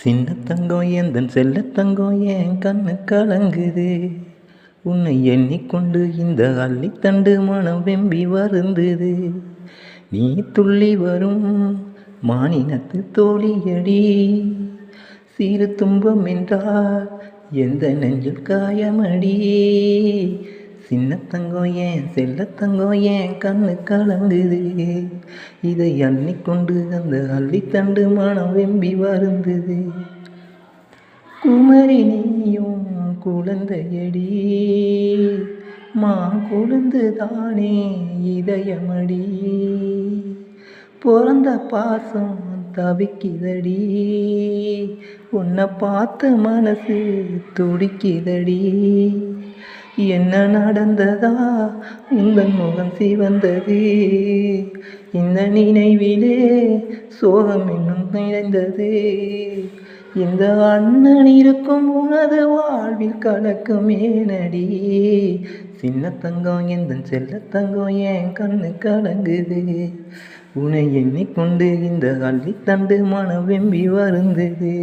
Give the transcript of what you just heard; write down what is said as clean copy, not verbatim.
சின்ன தங்கம் எந்தன் செல்ல தங்கம் என் கண்ணு கலங்குது. உன்னை எண்ணிக்கொண்டு இந்த அள்ளித்தண்டு மனம் வெம்பி வருந்துது. நீ துள்ளி வரும் மானினத்து தோழியடி. சிறு துன்பம் என்றால் எந்த நெஞ்சில் காயமடி. சின்ன தங்கம் ஏன் செல்ல தங்கம் ஏன் கண்ணு கலங்குது. இதை அள்ளிக்கொண்டு அந்த அள்ளித்தண்டு மனம் வெம்பி வருந்துது. குமரி நீயும் குழந்தையடி, குழந்துதானே இதயமடி. பிறந்த பாசம் தவிக்குதடி, உன்னை பார்த்த மனசு துடிக்குதடி. என்ன நடந்ததா உங்கள் முகம் சிவந்தது, இந்த நினைவிலே சோகம் இன்னும் நிறைந்தது. இந்த அண்ணன் இருக்கும் உனது வாழ்வில் கலக்கமே நடி. சின்ன தங்கம் எந்த செல்ல தங்கம் என் கண்ணு கலங்குது. உன்னை எண்ணிக்கொண்டு இந்த அள்ளித்தண்டு மனம் வெம்பி வருந்தது.